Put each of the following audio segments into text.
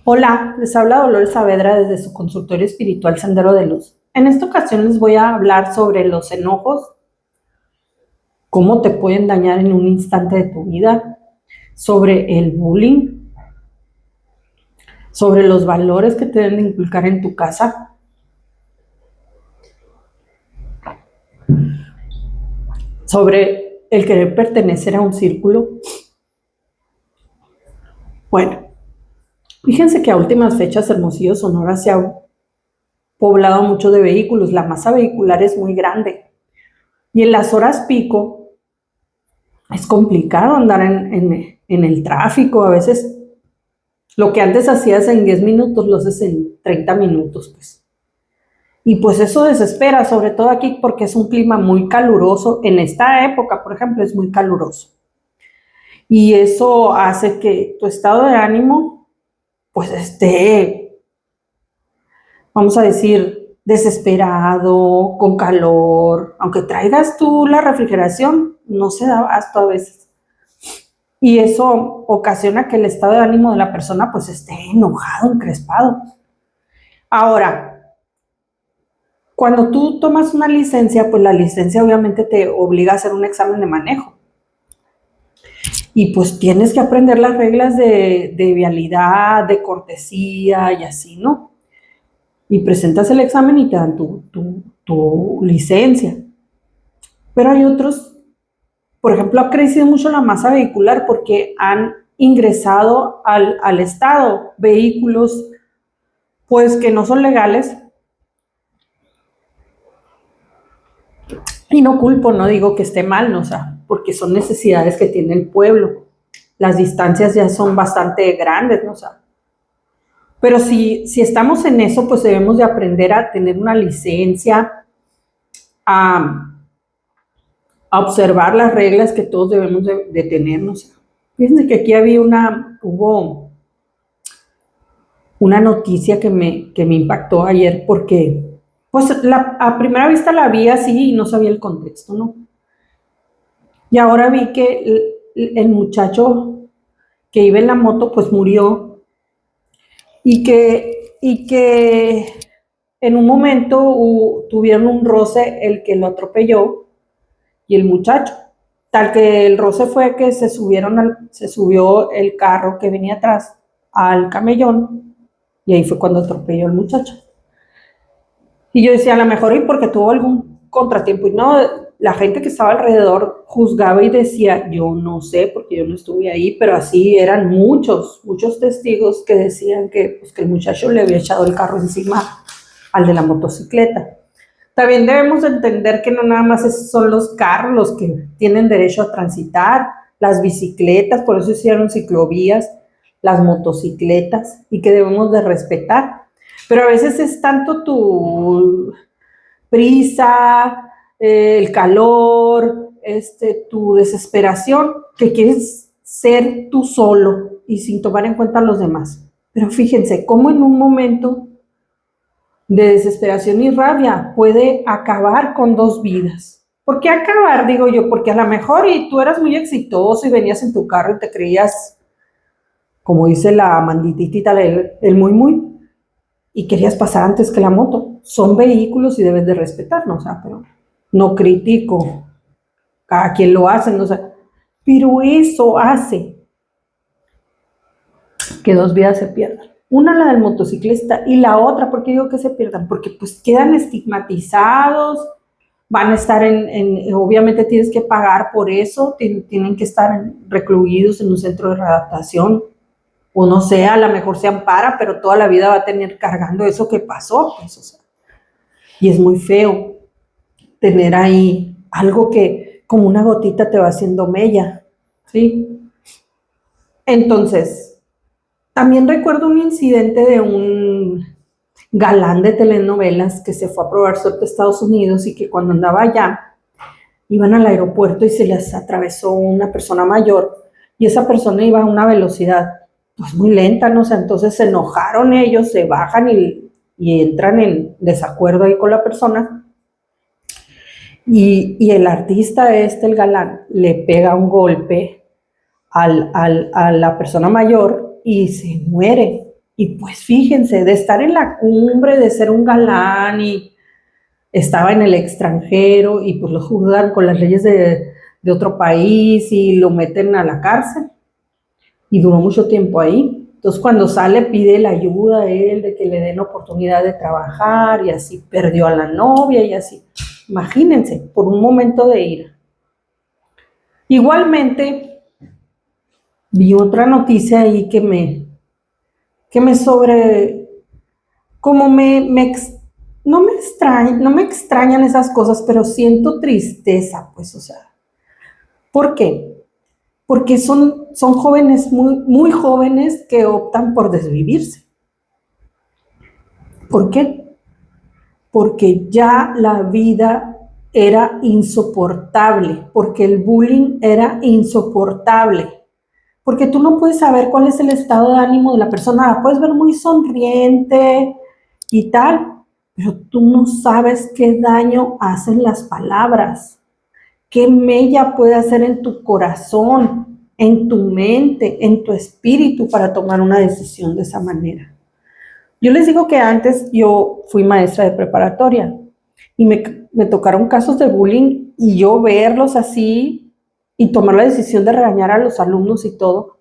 Hola, les habla Dolores Saavedra desde su consultorio espiritual Sendero de Luz. En esta ocasión les voy a hablar sobre los enojos, cómo te pueden dañar en un instante de tu vida, sobre el bullying, sobre los valores que te deben de inculcar en tu casa, sobre el querer pertenecer a un círculo. Bueno, fíjense que a últimas fechas Hermosillo, Sonora se ha poblado mucho de vehículos, la masa vehicular es muy grande y en las horas pico es complicado andar en el tráfico. A veces lo que antes hacías en 10 minutos lo haces en 30 minutos, pues. Y pues eso desespera, sobre todo aquí porque es un clima muy caluroso. En esta época, por ejemplo, es muy caluroso. Y eso hace que tu estado de ánimo, pues esté, vamos a decir, desesperado, con calor. Aunque traigas tú la refrigeración, no se da abasto a veces. Y eso ocasiona que el estado de ánimo de la persona pues esté enojado, encrespado. Ahora, cuando tú tomas una licencia, pues la licencia obviamente te obliga a hacer un examen de manejo. Y pues tienes que aprender las reglas de vialidad, de cortesía y así, ¿no? Y presentas el examen y te dan tu licencia. Pero hay otros, por ejemplo, ha crecido mucho la masa vehicular porque han ingresado al Estado vehículos pues que no son legales. Y no culpo, no digo que esté mal, ¿no? O sea, porque son necesidades que tiene el pueblo. Las distancias ya son bastante grandes, ¿no? O sea, pero si estamos en eso, pues debemos de aprender a tener una licencia, a, a observar las reglas que todos debemos de tener, ¿no? O sea, fíjense que aquí hubo una noticia que me impactó ayer porque, pues a primera vista la vi así y no sabía el contexto, ¿no? Y ahora vi que el muchacho que iba en la moto pues murió y que en un momento tuvieron un roce el que lo atropelló y el muchacho. Tal que el roce fue que se subió el carro que venía atrás al camellón y ahí fue cuando atropelló al muchacho. Y yo decía, a lo mejor y porque tuvo algún contratiempo, y no, la gente que estaba alrededor juzgaba y decía, yo no sé, porque yo no estuve ahí, pero así eran muchos testigos que decían que, pues, que el muchacho le había echado el carro encima al de la motocicleta. También debemos entender que no nada más son los carros los que tienen derecho a transitar, las bicicletas, por eso hicieron ciclovías, las motocicletas, y que debemos de respetar. Pero a veces es tanto tu prisa, el calor, tu desesperación, que quieres ser tú solo y sin tomar en cuenta a los demás. Pero fíjense cómo en un momento de desesperación y rabia puede acabar con dos vidas. ¿Por qué acabar? Digo yo, porque a lo mejor y tú eras muy exitoso y venías en tu carro y te creías, como dice la mandititita, el muy muy, y querías pasar antes que la moto. Son vehículos y debes de respetarnos, o sea, pero no critico, cada quien lo hace, ¿no? O sea, pero eso hace que dos vidas se pierdan. Una, la del motociclista, y la otra, ¿por qué digo que se pierdan? Porque pues quedan estigmatizados, van a estar obviamente tienes que pagar por eso, tienen que estar recluidos en un centro de readaptación, o no sé, a lo mejor se ampara, pero toda la vida va a tener cargando eso que pasó, pues, o sea, y es muy feo tener ahí algo que como una gotita te va haciendo mella, ¿sí? Entonces, también recuerdo un incidente de un galán de telenovelas que se fue a probar suerte a Estados Unidos y que cuando andaba allá, iban al aeropuerto y se les atravesó una persona mayor y esa persona iba a una velocidad pues muy lenta, ¿no? O sea, entonces se enojaron ellos, se bajan y entran en desacuerdo ahí con la persona y el artista el galán, le pega un golpe a la persona mayor y se muere. Y pues fíjense, de estar en la cumbre, de ser un galán y estaba en el extranjero y pues lo juzgan con las leyes de otro país y lo meten a la cárcel y duró mucho tiempo ahí. Entonces cuando sale pide la ayuda a él de que le den oportunidad de trabajar y así perdió a la novia y así. Imagínense, por un momento de ira. Igualmente, vi otra noticia ahí que me sobre, como no me extrañan esas cosas, pero siento tristeza, pues, o sea, ¿por qué? Porque son jóvenes muy jóvenes que optan por desvivirse. ¿Por qué? Porque ya la vida era insoportable, porque el bullying era insoportable, porque tú no puedes saber cuál es el estado de ánimo de la persona, la puedes ver muy sonriente y tal, pero tú no sabes qué daño hacen las palabras, qué mella puede hacer en tu corazón, en tu mente, en tu espíritu para tomar una decisión de esa manera. Yo les digo que antes yo fui maestra de preparatoria y me tocaron casos de bullying y yo verlos así y tomar la decisión de regañar a los alumnos y todo,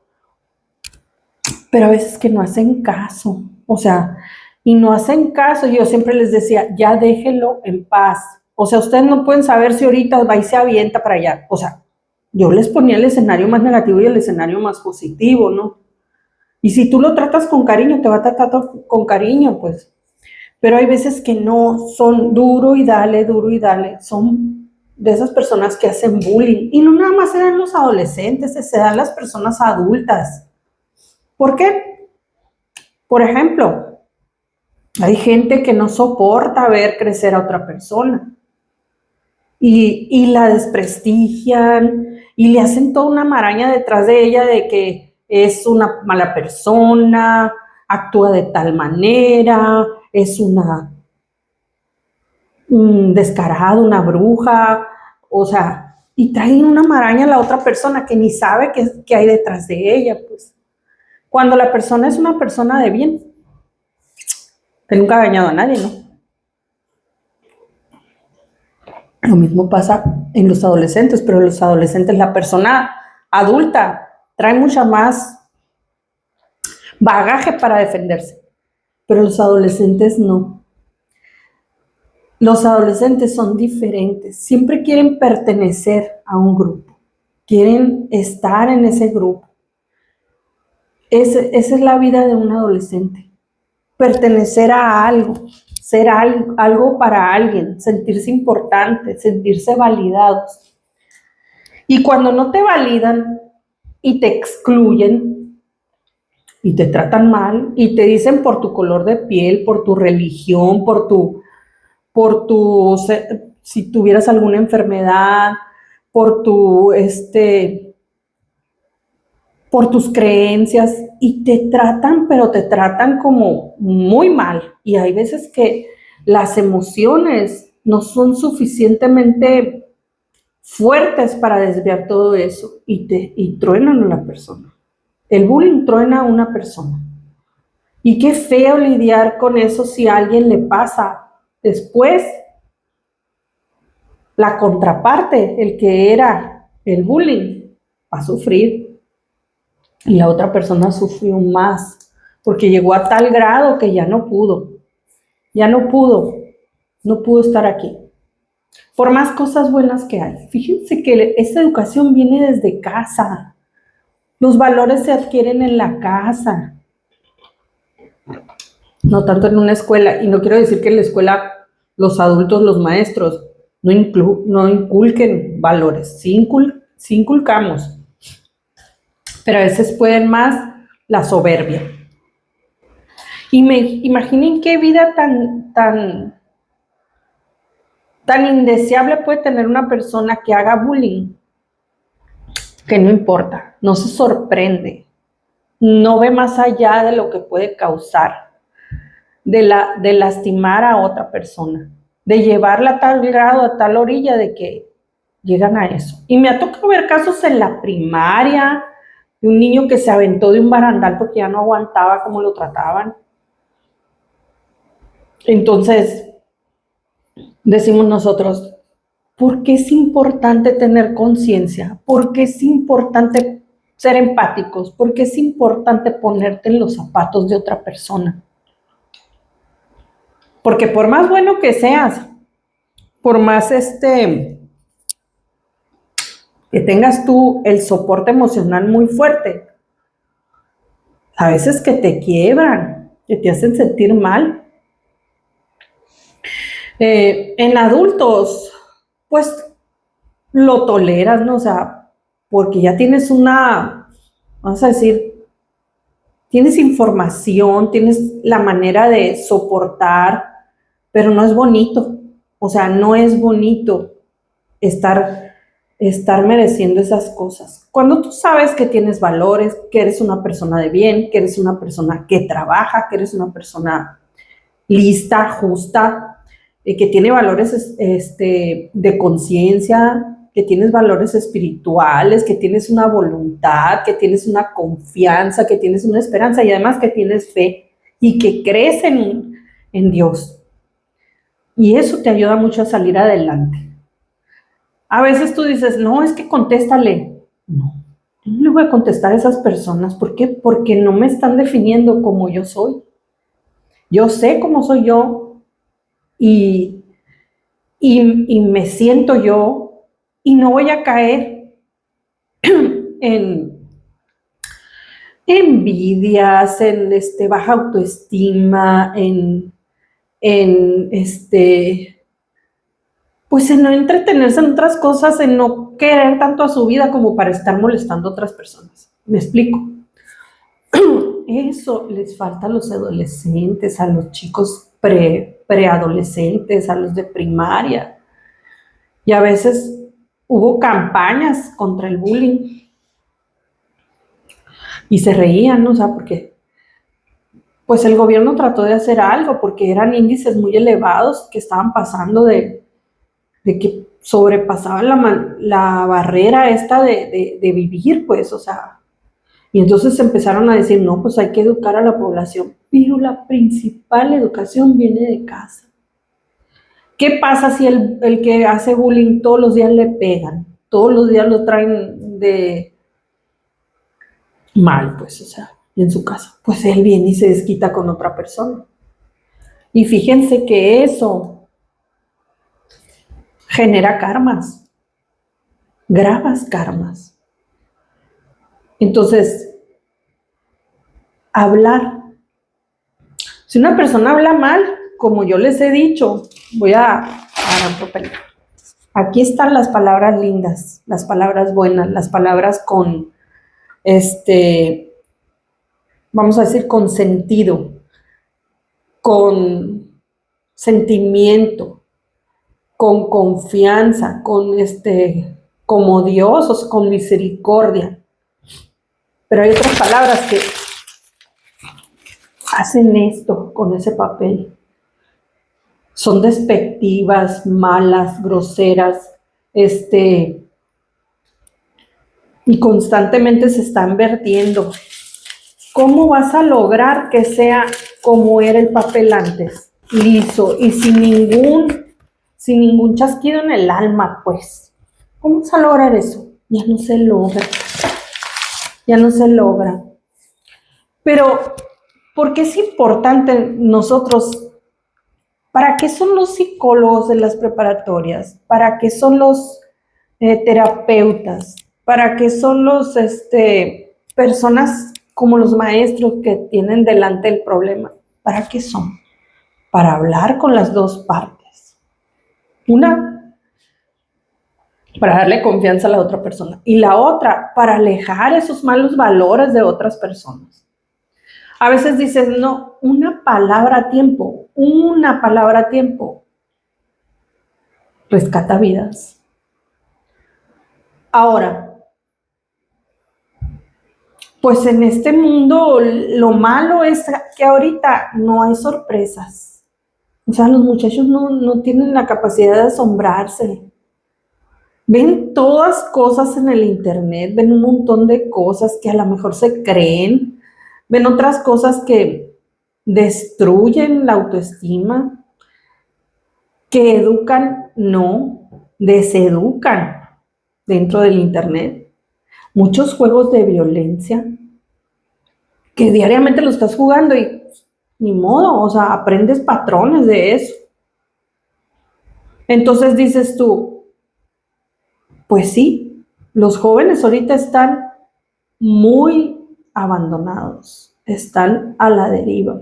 pero a veces que no hacen caso, o sea, y no hacen caso. Yo siempre les decía, ya déjenlo en paz. O sea, ustedes no pueden saber si ahorita va y se avienta para allá. O sea, yo les ponía el escenario más negativo y el escenario más positivo, ¿no? Y si tú lo tratas con cariño, te va a tratar con cariño, pues. Pero hay veces que no, son duro y dale. Son de esas personas que hacen bullying. Y no nada más se dan los adolescentes, se dan las personas adultas. ¿Por qué? Por ejemplo, hay gente que no soporta ver crecer a otra persona y la desprestigian y le hacen toda una maraña detrás de ella de que es una mala persona, actúa de tal manera, es una descarada, una bruja, o sea, y traen una maraña a la otra persona que ni sabe qué hay detrás de ella, pues. Cuando la persona es una persona de bien, que nunca ha dañado a nadie, ¿no? Lo mismo pasa en los adolescentes, pero los adolescentes, la persona adulta, trae mucha más bagaje para defenderse, pero los adolescentes no. Los adolescentes son diferentes, siempre quieren pertenecer a un grupo, quieren estar en ese grupo. Esa es la vida de un adolescente, pertenecer a algo, ser algo para alguien, sentirse importante, sentirse validados. Y cuando no te validan y te excluyen y te tratan mal y te dicen por tu color de piel, por tu religión, si tuvieras alguna enfermedad, por por tus creencias y te tratan, pero te tratan como muy mal. Y hay veces que las emociones no son suficientemente fuertes para desviar todo eso y truenan a la persona. El bullying truena a una persona. Y qué feo lidiar con eso si a alguien le pasa después. La contraparte, el que era el bullying, va a sufrir. Y la otra persona sufrió más, porque llegó a tal grado que ya no pudo. No pudo estar aquí. Por más cosas buenas que hay. Fíjense que esa educación viene desde casa. Los valores se adquieren en la casa, no tanto en una escuela. Y no quiero decir que en la escuela los adultos, los maestros, no inculquen valores. Sí inculcamos, pero a veces pueden más la soberbia. Y imaginen qué vida tan indeseable puede tener una persona que haga bullying, que no importa, no se sorprende, no ve más allá de lo que puede causar, de lastimar a otra persona, de llevarla a tal grado, a tal orilla de que llegan a eso. Y me ha tocado ver casos en la primaria, de un niño que se aventó de un barandal porque ya no aguantaba cómo lo trataban. Entonces, decimos nosotros, ¿por qué es importante tener conciencia? ¿Por qué es importante ser empáticos? ¿Por qué es importante ponerte en los zapatos de otra persona? Porque por más bueno que seas, por más que tengas tú el soporte emocional muy fuerte, a veces que te quiebran, que te hacen sentir mal. En adultos, pues lo toleras, ¿no? O sea, porque ya tienes vamos a decir, tienes información, tienes la manera de soportar, pero no es bonito. O sea, no es bonito estar mereciendo esas cosas. Cuando tú sabes que tienes valores, que eres una persona de bien, que eres una persona que trabaja, que eres una persona lista, justa, que tiene valores de conciencia, que tienes valores espirituales, que tienes una voluntad, que tienes una confianza, que tienes una esperanza y además que tienes fe y que crees en Dios. Y eso te ayuda mucho a salir adelante. A veces tú dices, no, es que contéstale. No, no le voy a contestar a esas personas. ¿Por qué? Porque no me están definiendo como yo soy. Yo sé cómo soy yo y me siento yo y no voy a caer en envidias, en baja autoestima, pues en no entretenerse en otras cosas, en no querer tanto a su vida como para estar molestando a otras personas. ¿Me explico? Eso les falta a los adolescentes, a los chicos preadolescentes, a los de primaria. Y a veces hubo campañas contra el bullying y se reían, ¿no? O sea, porque pues el gobierno trató de hacer algo porque eran índices muy elevados que estaban pasando de que sobrepasaban la barrera esta de vivir, pues, o sea, y entonces empezaron a decir, no, pues hay que educar a la población, pero la principal educación viene de casa. ¿Qué pasa si el que hace bullying todos los días le pegan? Todos los días lo traen de mal, pues, o sea, en su casa. Pues él viene y se desquita con otra persona. Y fíjense que eso genera karmas, gravas karmas. Entonces, hablar. Si una persona habla mal, como yo les he dicho, voy a dar un papel. Aquí están las palabras lindas, las palabras buenas, las palabras con, vamos a decir, con sentido, con sentimiento, con confianza, como Dios, o sea, con misericordia. Pero hay otras palabras que hacen esto con ese papel. Son despectivas, malas, groseras, y constantemente se están vertiendo. ¿Cómo vas a lograr que sea como era el papel antes? Liso y sin ningún chasquido en el alma, pues. ¿Cómo vas a lograr eso? Ya no se logra. Ya no se logra. Pero, ¿por qué es importante nosotros? ¿Para qué son los psicólogos de las preparatorias? ¿Para qué son los terapeutas? ¿Para qué son los personas como los maestros que tienen delante el problema? ¿Para qué son? Para hablar con las dos partes. Una, para darle confianza a la otra persona. Y la otra, para alejar esos malos valores de otras personas. A veces dices, no, una palabra a tiempo rescata vidas. Ahora, pues en este mundo lo malo es que ahorita no hay sorpresas. O sea, los muchachos no tienen la capacidad de asombrarse. Ven todas cosas en el internet, ven un montón de cosas que a lo mejor se creen, ven otras cosas que destruyen la autoestima, que educan, no, deseducan dentro del internet. Muchos juegos de violencia que diariamente lo estás jugando y ni modo, o sea, aprendes patrones de eso. Entonces dices tú, pues sí, los jóvenes ahorita están muy abandonados, están a la deriva.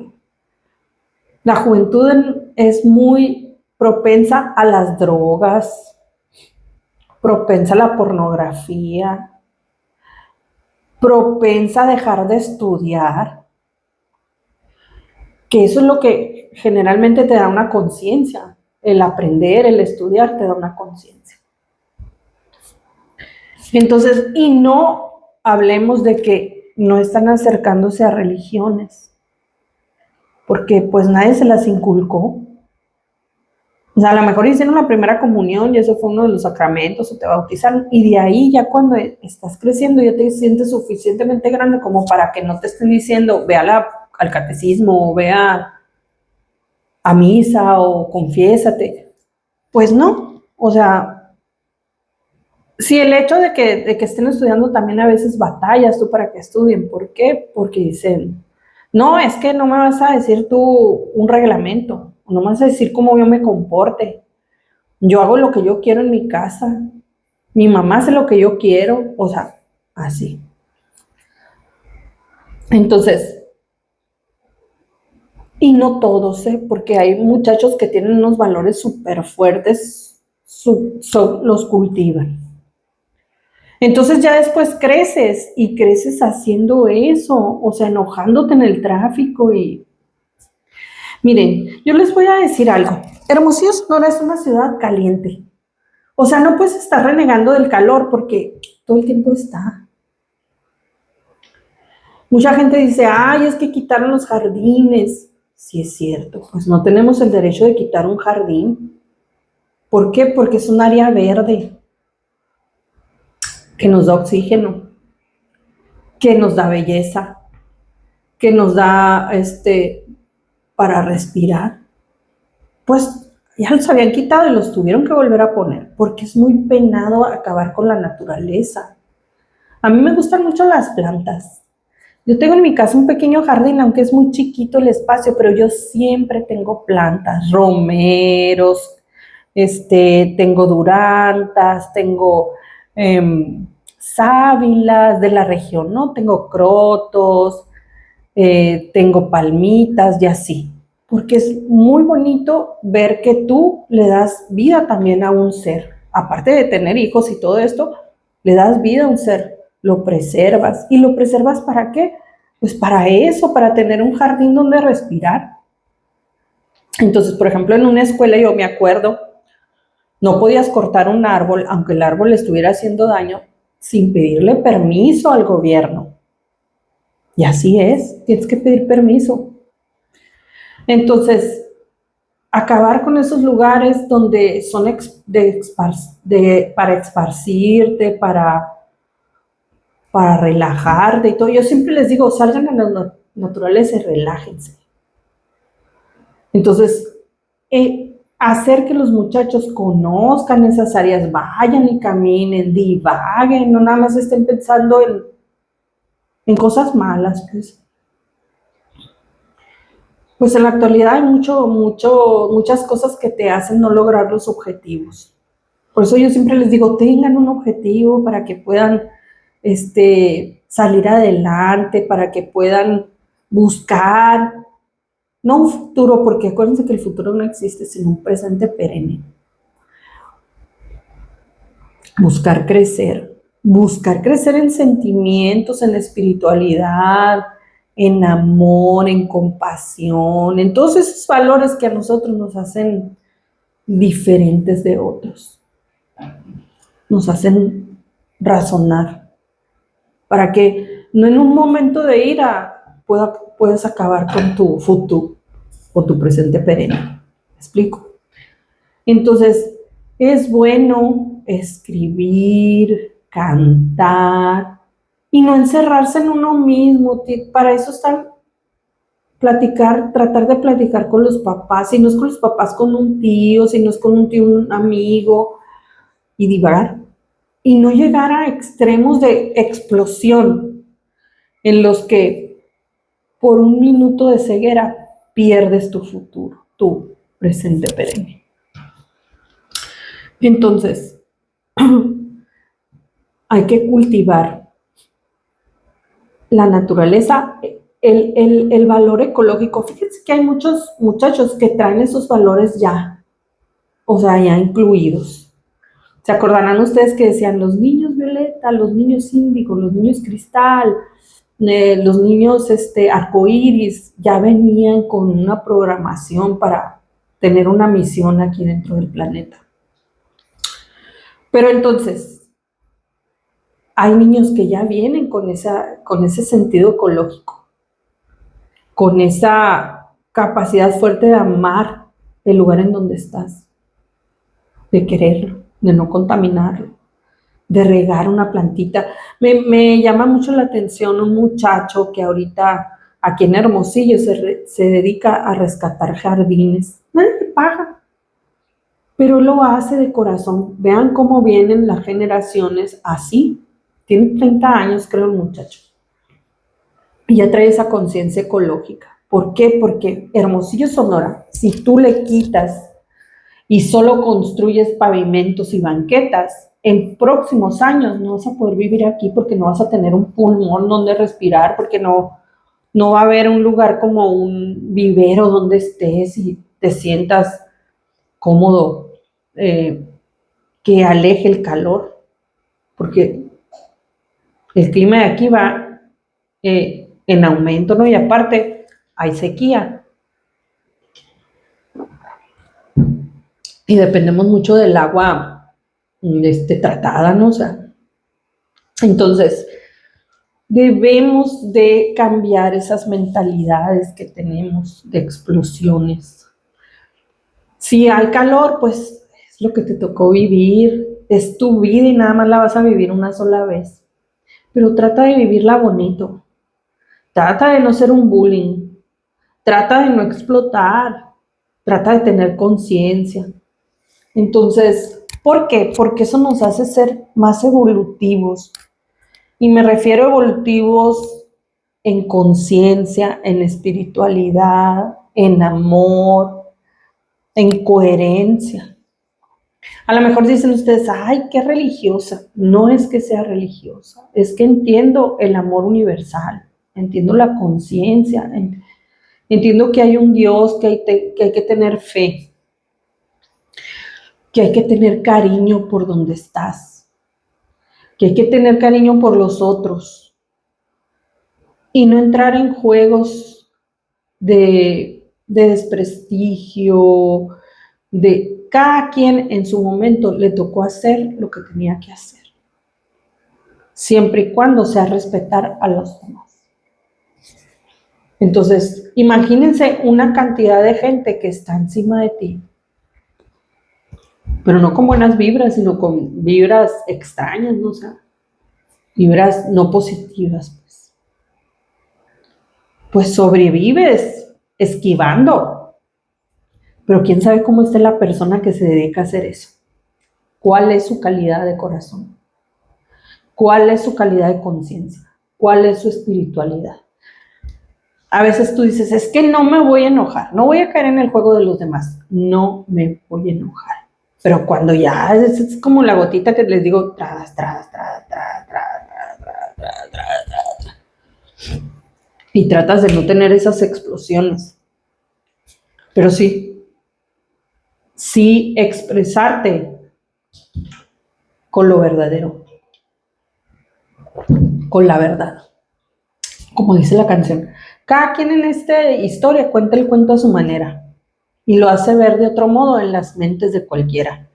La juventud es muy propensa a las drogas, propensa a la pornografía, propensa a dejar de estudiar, que eso es lo que generalmente te da una conciencia. El aprender, el estudiar te da una conciencia. Entonces, y no hablemos de que no están acercándose a religiones, porque pues nadie se las inculcó. O sea, a lo mejor hicieron la primera comunión y eso fue uno de los sacramentos o te bautizaron y de ahí ya cuando estás creciendo ya te sientes suficientemente grande como para que no te estén diciendo ve al catecismo o ve a misa o confiésate. Pues no, o sea, sí, el hecho de que estén estudiando también a veces batallas tú para que estudien. ¿Por qué? Porque dicen, no, es que no me vas a decir tú un reglamento, no me vas a decir cómo yo me comporte. Yo hago lo que yo quiero en mi casa, mi mamá hace lo que yo quiero, o sea, así. Entonces, y no todos, porque hay muchachos que tienen unos valores súper fuertes, los cultivan. Entonces ya después creces y creces haciendo eso, o sea, enojándote en el tráfico y... Miren, yo les voy a decir algo. Hermosillo, Sonora es una ciudad caliente. O sea, no puedes estar renegando del calor porque todo el tiempo está. Mucha gente dice, ay, es que quitaron los jardines. Sí es cierto, pues no tenemos el derecho de quitar un jardín. ¿Por qué? Porque es un área verde que nos da oxígeno, que nos da belleza, que nos da para respirar. Pues ya los habían quitado y los tuvieron que volver a poner, porque es muy penado acabar con la naturaleza. A mí me gustan mucho las plantas. Yo tengo en mi casa un pequeño jardín, aunque es muy chiquito el espacio, pero yo siempre tengo plantas, romeros, tengo durantas, tengo sábilas de la región, ¿no? Tengo crotos, tengo palmitas y así. Porque es muy bonito ver que tú le das vida también a un ser. Aparte de tener hijos y todo esto, le das vida a un ser, lo preservas. ¿Y lo preservas para qué? Pues para eso, para tener un jardín donde respirar. Entonces, por ejemplo, en una escuela yo me acuerdo, no podías cortar un árbol, aunque el árbol le estuviera haciendo daño, sin pedirle permiso al gobierno. Y así es, tienes que pedir permiso. Entonces, acabar con esos lugares donde son para esparcirte, para relajarte y todo. Yo siempre les digo, salgan a la naturaleza y relájense. Entonces, hacer que los muchachos conozcan esas áreas, vayan y caminen, divaguen, no nada más estén pensando en cosas malas, pues en la actualidad hay muchas cosas que te hacen no lograr los objetivos. Por eso yo siempre les digo, tengan un objetivo para que puedan salir adelante, para que puedan buscar, no un futuro, porque acuérdense que el futuro no existe, sino un presente perenne. Buscar crecer en sentimientos, en espiritualidad, en amor, en compasión, en todos esos valores que a nosotros nos hacen diferentes de otros, nos hacen razonar, para que no en un momento de ira puedas acabar con tu futuro o tu presente perenne. ¿Me explico? Entonces, es bueno escribir, cantar y no encerrarse en uno mismo. Para eso está platicar, tratar de platicar con los papás, si no es con los papás, con un tío, si no es con un tío, un amigo, y divagar. Y no llegar a extremos de explosión en los que por un minuto de ceguera pierdes tu futuro, tu presente perenne. Entonces, hay que cultivar la naturaleza, el valor ecológico. Fíjense que hay muchos muchachos que traen esos valores ya, o sea, ya incluidos. ¿Se acordarán ustedes que decían los niños violeta, los niños índigo, los niños cristal, los niños arcoíris? Ya venían con una programación para tener una misión aquí dentro del planeta. Pero entonces, hay niños que ya vienen con ese sentido ecológico, con esa capacidad fuerte de amar el lugar en donde estás, de quererlo, de no contaminarlo, de regar una plantita. Me llama mucho la atención un muchacho que ahorita aquí en Hermosillo se dedica a rescatar jardines. Nadie le paga, pero lo hace de corazón. Vean cómo vienen las generaciones así. Tiene 30 años, creo, el muchacho. Y ya trae esa conciencia ecológica. ¿Por qué? Porque Hermosillo, Sonora, si tú le quitas y solo construyes pavimentos y banquetas, en próximos años no vas a poder vivir aquí porque no vas a tener un pulmón donde respirar, porque no va a haber un lugar como un vivero donde estés y te sientas cómodo, que aleje el calor, porque el clima de aquí va en aumento, ¿no? Y aparte hay sequía. Y dependemos mucho del agua tratada, ¿no? O sea, entonces, debemos de cambiar esas mentalidades que tenemos de explosiones. Si hay calor, pues es lo que te tocó vivir, es tu vida y nada más la vas a vivir una sola vez. Pero trata de vivirla bonito. Trata de no ser un bullying. Trata de no explotar. Trata de tener conciencia. Entonces, ¿por qué? Porque eso nos hace ser más evolutivos. Y me refiero a evolutivos en conciencia, en espiritualidad, en amor, en coherencia. A lo mejor dicen ustedes, ay, qué religiosa. No es que sea religiosa, es que entiendo el amor universal, entiendo la conciencia, entiendo que hay un Dios, que hay que tener fe, que hay que tener cariño por donde estás, que hay que tener cariño por los otros y no entrar en juegos de desprestigio, de cada quien en su momento le tocó hacer lo que tenía que hacer, siempre y cuando sea respetar a los demás. Entonces, imagínense una cantidad de gente que está encima de ti, pero no con buenas vibras, sino con vibras extrañas, ¿no? O sea, vibras no positivas, pues sobrevives esquivando, pero quién sabe cómo está la persona que se dedica a hacer eso. ¿Cuál es su calidad de corazón? ¿Cuál es su calidad de conciencia? ¿Cuál es su espiritualidad? A veces tú dices, es que no me voy a enojar, no voy a caer en el juego de los demás, no me voy a enojar. Pero cuando ya es como la gotita que les digo, tras, y tratas de no tener esas explosiones. Pero sí expresarte con lo verdadero, con la verdad. Como dice la canción, cada quien en esta historia cuenta el cuento a su manera y lo hace ver de otro modo en las mentes de cualquiera.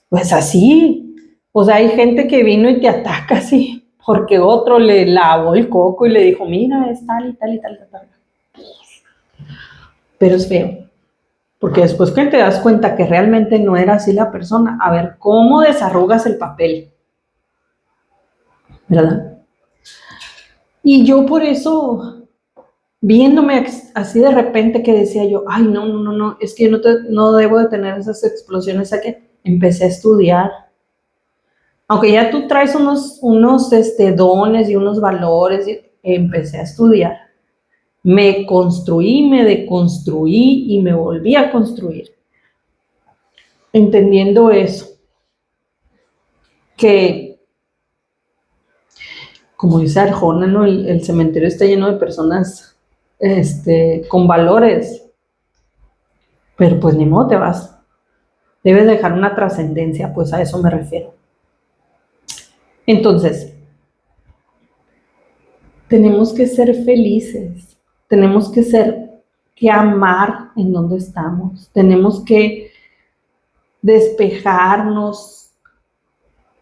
Pues así, o sea, hay gente que vino y te ataca así, porque otro le lavó el coco y le dijo, mira, es tal y tal y tal y tal. Pero es feo. Porque después que te das cuenta que realmente no era así la persona, a ver cómo desarrugas el papel, ¿verdad? Y yo por eso, viéndome así de repente que decía yo, ay, no, es que yo no debo de tener esas explosiones aquí, empecé a estudiar. Aunque ya tú traes unos dones y unos valores, empecé a estudiar. Me construí, me deconstruí y me volví a construir. Entendiendo eso, que, como dice Arjona, ¿no? El cementerio está lleno de personas con valores, pero pues ni modo te vas. Debes dejar una trascendencia, pues a eso me refiero. Entonces, tenemos que ser felices, tenemos que amar en donde estamos, tenemos que despejarnos,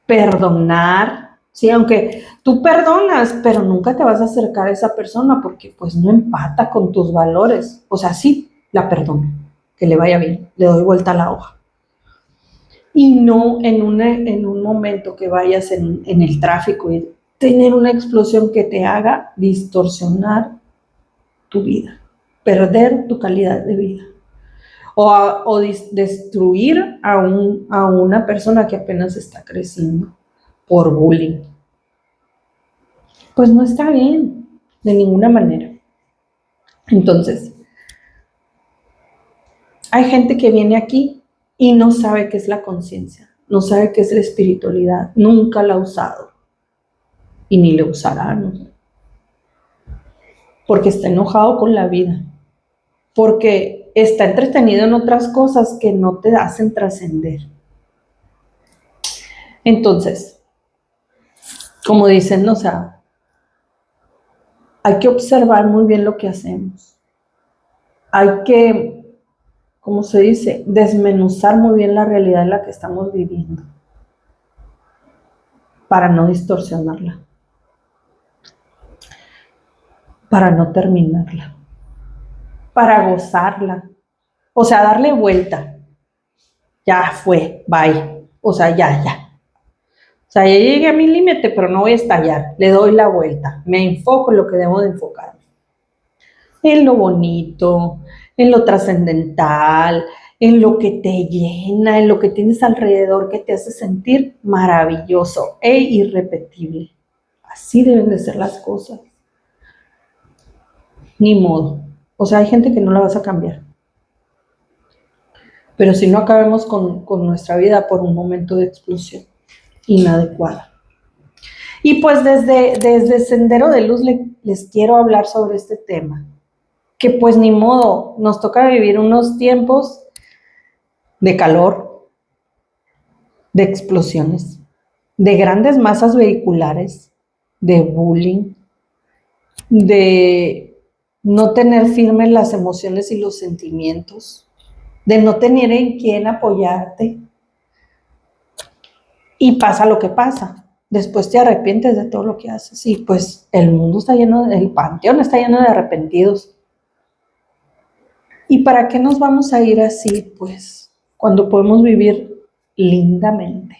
perdonar, sí, aunque tú perdonas, pero nunca te vas a acercar a esa persona porque pues no empata con tus valores. O sea, sí, la perdono, que le vaya bien, le doy vuelta a la hoja. Y no en un momento que vayas en el tráfico y tener una explosión que te haga distorsionar tu vida, perder tu calidad de vida o destruir a una persona que apenas está creciendo por bullying. Pues no está bien, de ninguna manera. Entonces, hay gente que viene aquí y no sabe qué es la conciencia, no sabe qué es la espiritualidad, nunca la ha usado y ni la usará, ¿no? Porque está enojado con la vida, porque está entretenido en otras cosas que no te hacen trascender. Entonces, como dicen, o sea, hay que observar muy bien lo que hacemos. Hay que, ¿cómo se dice? Desmenuzar muy bien la realidad en la que estamos viviendo para no distorsionarla, para no terminarla, para gozarla, o sea, darle vuelta. Ya fue, bye. O sea, ya. O sea, ya llegué a mi límite, pero no voy a estallar. Le doy la vuelta. Me enfoco en lo que debo de enfocarme. En lo bonito, en lo trascendental, en lo que te llena, en lo que tienes alrededor que te hace sentir maravilloso e irrepetible. Así deben de ser las cosas. Ni modo. O sea, hay gente que no la vas a cambiar. Pero si no acabemos con nuestra vida por un momento de explosión inadecuada. Y pues desde Sendero de Luz les quiero hablar sobre este tema, que pues ni modo, nos toca vivir unos tiempos de calor, de explosiones, de grandes masas vehiculares, de bullying, de no tener firmes las emociones y los sentimientos, de no tener en quién apoyarte. Y pasa lo que pasa. Después te arrepientes de todo lo que haces. Y pues el mundo está lleno, el panteón está lleno de arrepentidos. ¿Y para qué nos vamos a ir así? Pues cuando podemos vivir lindamente.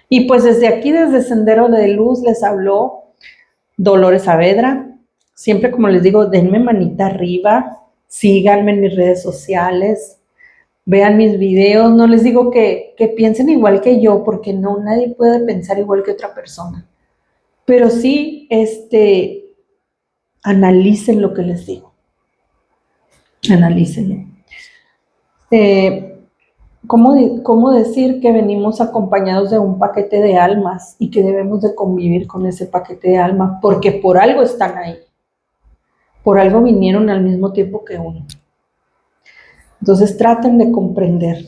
Y pues desde aquí, desde Sendero de Luz, les habló Dolores Saavedra. Siempre, como les digo, denme manita arriba, síganme en mis redes sociales, vean mis videos. No les digo que piensen igual que yo, porque no, nadie puede pensar igual que otra persona. Pero sí, analicen lo que les digo. Analícenlo. ¿Cómo decir que venimos acompañados de un paquete de almas y que debemos de convivir con ese paquete de almas? Porque por algo están ahí. Por algo vinieron al mismo tiempo que uno. Entonces traten de comprender,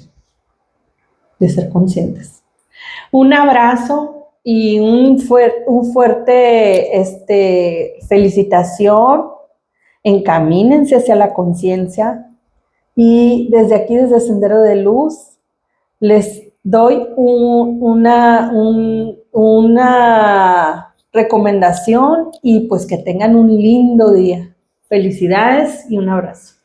de ser conscientes. Un abrazo y un fuerte felicitación. Encamínense hacia la conciencia. Y desde aquí, desde Sendero de Luz, les doy una recomendación y pues que tengan un lindo día. Felicidades y un abrazo.